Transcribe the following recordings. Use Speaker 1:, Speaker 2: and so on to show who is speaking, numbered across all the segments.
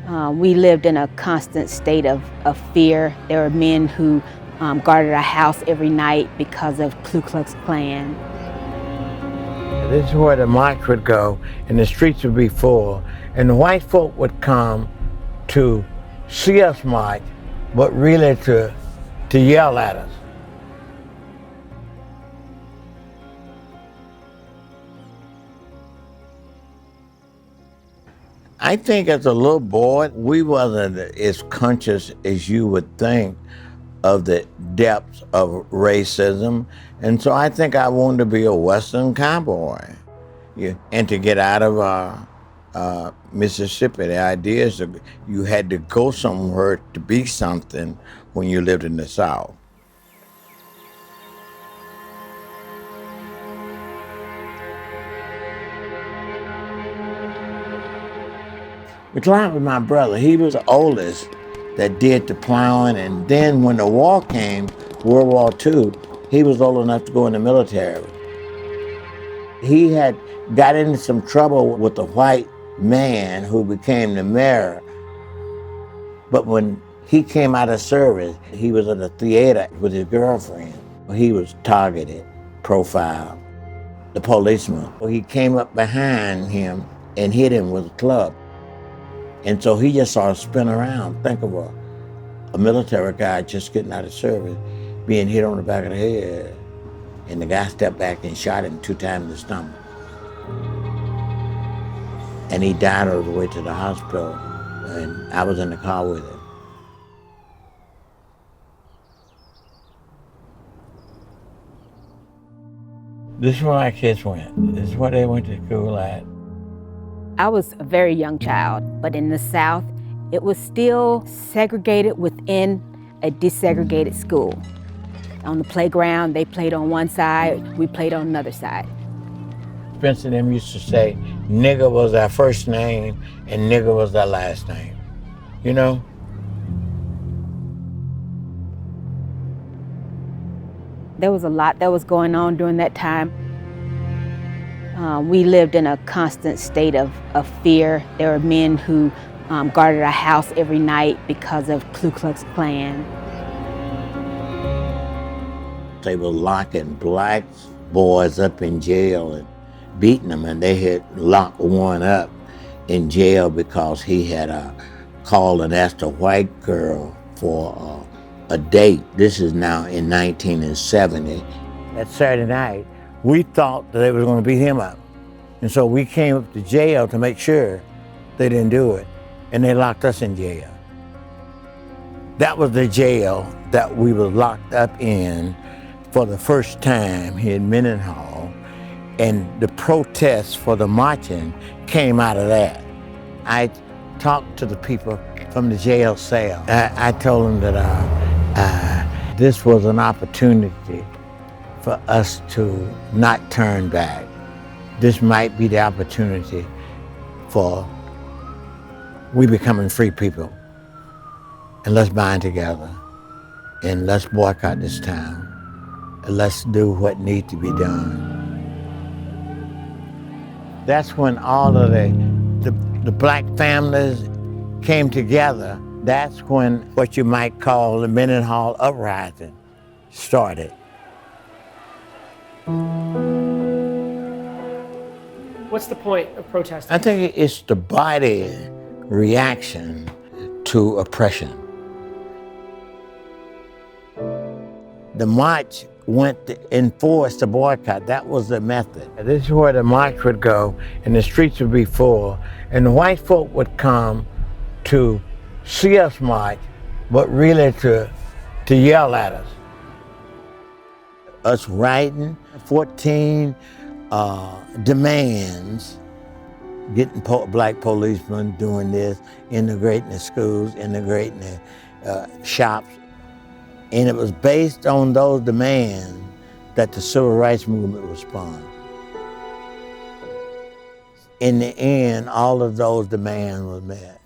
Speaker 1: We lived in a constant state of fear. There were men who guarded our house every night because of Ku Klux Klan.
Speaker 2: This is where the march would go, and the streets would be full, and the white folk would come to see us march, but really to yell at us. I think as a little boy, we wasn't as conscious as you would think of the depths of racism. And so I think I wanted to be a Western cowboy. Yeah. And to get out of Mississippi, the idea is that you had to go somewhere to be something when you lived in the South. McLeod was my brother. He was the oldest that did the plowing, and then when the war came, World War II, he was old enough to go in the military. He had got into some trouble with a white man who became the mayor. But when he came out of service, he was at a theater with his girlfriend. He was targeted, profiled, the policeman. He came up behind him and hit him with a club. And so he just sort of spin around. Think of a military guy just getting out of service, being hit on the back of the head. And the guy stepped back and shot him 2 times in the stomach. And he died on the way to the hospital, and I was in the car with him. This is where my kids went. This is where they went to school at.
Speaker 1: I was a very young child, but in the South, it was still segregated within a desegregated school. On the playground, they played on one side, we played on another side.
Speaker 2: Spencer and them used to say, nigger was our first name and nigger was our last name, you know?
Speaker 1: There was a lot that was going on during that time. We lived in a constant state of fear. There were men who guarded our house every night because of Ku Klux Klan.
Speaker 2: They were locking black boys up in jail and beating them, and they had locked one up in jail because he had called and asked a white girl for a date. This is now in 1970. That Saturday night, we thought that they were going to beat him up. And so we came up to jail to make sure they didn't do it, and they locked us in jail. That was the jail that we were locked up in for the first time here in Mendenhall, and the protests for the marching came out of that. I talked to the people from the jail cell. I told them that this was an opportunity for us to not turn back. This might be the opportunity for we becoming free people. And let's bind together, and let's boycott this town, and let's do what needs to be done. That's when all of the black families came together. That's when what you might call the Mendenhall uprising started.
Speaker 3: What's the point of protesting?
Speaker 2: I think it's the body reaction to oppression. The march went to enforce the boycott. That was the method. This is where the march would go, and the streets would be full, and the white folk would come to see us march, but really to yell at us. Us writing 14 demands, getting black policemen doing this, integrating the schools, integrating the shops. And it was based on those demands that the civil rights movement was spun. In the end, all of those demands were met.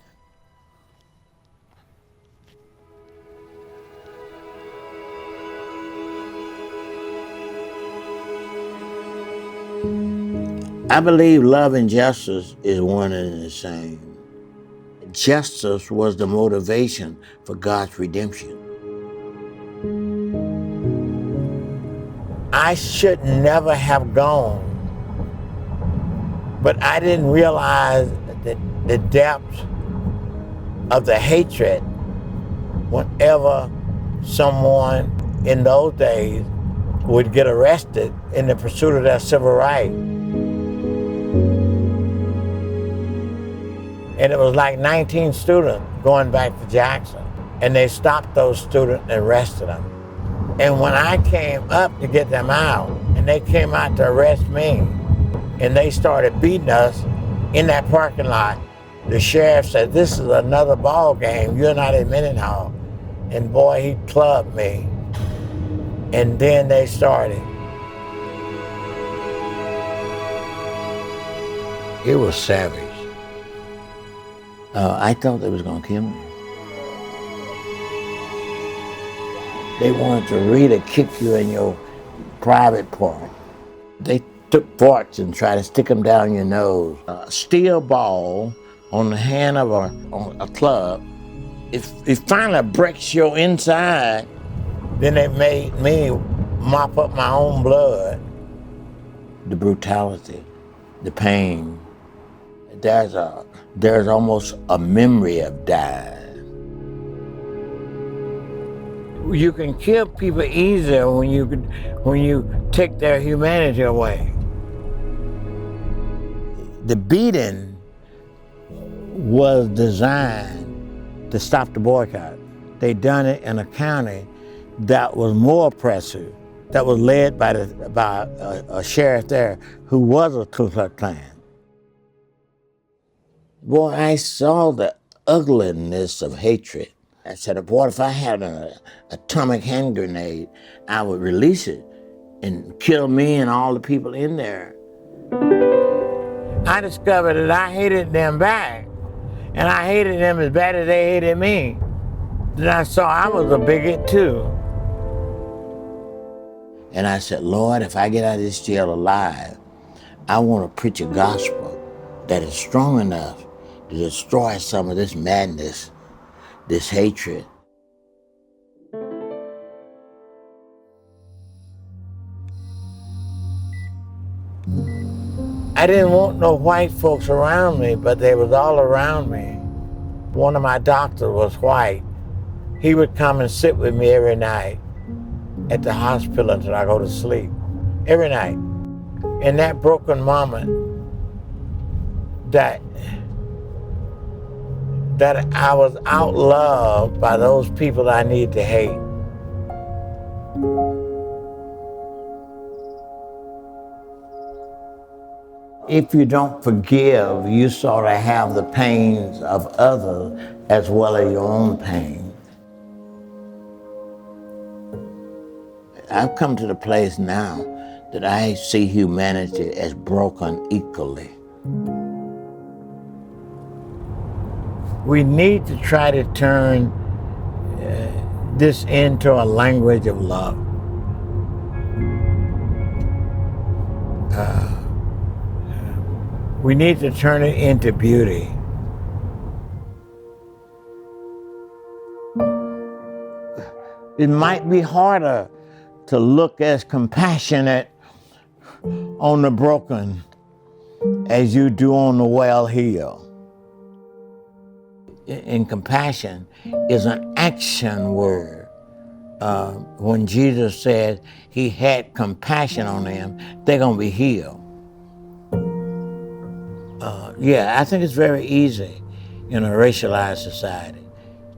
Speaker 2: I believe love and justice is one and the same. that justice was the motivation for God's redemption. I should never have gone, but I didn't realize the depth of the hatred whenever someone in those days would get arrested in the pursuit of their civil rights. And it was like 19 students going back to Jackson, and they stopped those students and arrested them. And when I came up to get them out, and they came out to arrest me, and they started beating us in that parking lot, the sheriff said, "This is another ball game. You're not in Mendenhall." And boy, he clubbed me. And then they started. It was savage. I thought they was gonna kill me. They wanted to really kick you in your private part. They took forks and tried to stick them down your nose. A steel ball on the hand of a club, it finally breaks your inside. Then they made me mop up my own blood. The brutality, the pain. There's almost a memory of dying. You can kill people easier when you take their humanity away. The beating was designed to stop the boycott. They done it in a county that was more oppressive, that was led by a sheriff there who was a Ku Klux Klan. Boy, I saw the ugliness of hatred. I said, boy, if I had an atomic hand grenade, I would release it and kill me and all the people in there. I discovered that I hated them back, and I hated them as bad as they hated me. Then I saw I was a bigot too. And I said, Lord, if I get out of this jail alive, I want to preach a gospel that is strong enough to destroy some of this madness, this hatred. I didn't want no white folks around me, but they was all around me. One of my doctors was white. He would come and sit with me every night at the hospital until I go to sleep, every night. In that broken moment, that I was outloved by those people I need to hate. If you don't forgive, you sort of have the pains of others as well as your own pain. I've come to the place now that I see humanity as broken equally. We need to try to turn this into a language of love. We need to turn it into beauty. It might be harder to look as compassionate on the broken as you do on the well-heeled. And compassion is an action word. When Jesus said he had compassion on them, they're gonna be healed. Yeah, I think it's very easy in a racialized society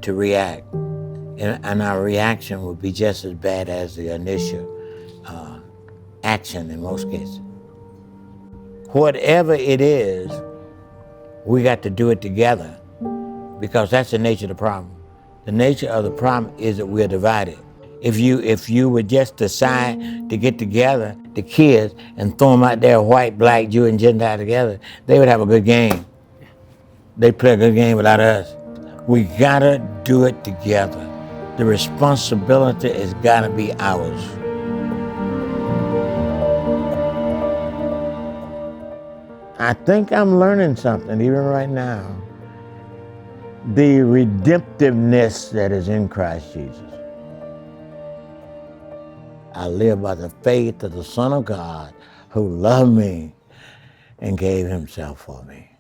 Speaker 2: to react. And our reaction would be just as bad as the initial action in most cases. Whatever it is, we got to do it together, because that's the nature of the problem. The nature of the problem is that we're divided. If you would just decide to get together, the kids, and throw them out there, white, black, Jew, and Gentile together, they would have a good game. They'd play a good game without us. We gotta do it together. The responsibility has gotta be ours. I think I'm learning something even right now. the redemptiveness that is in Christ Jesus. I live by the faith of the Son of God who loved me and gave himself for me.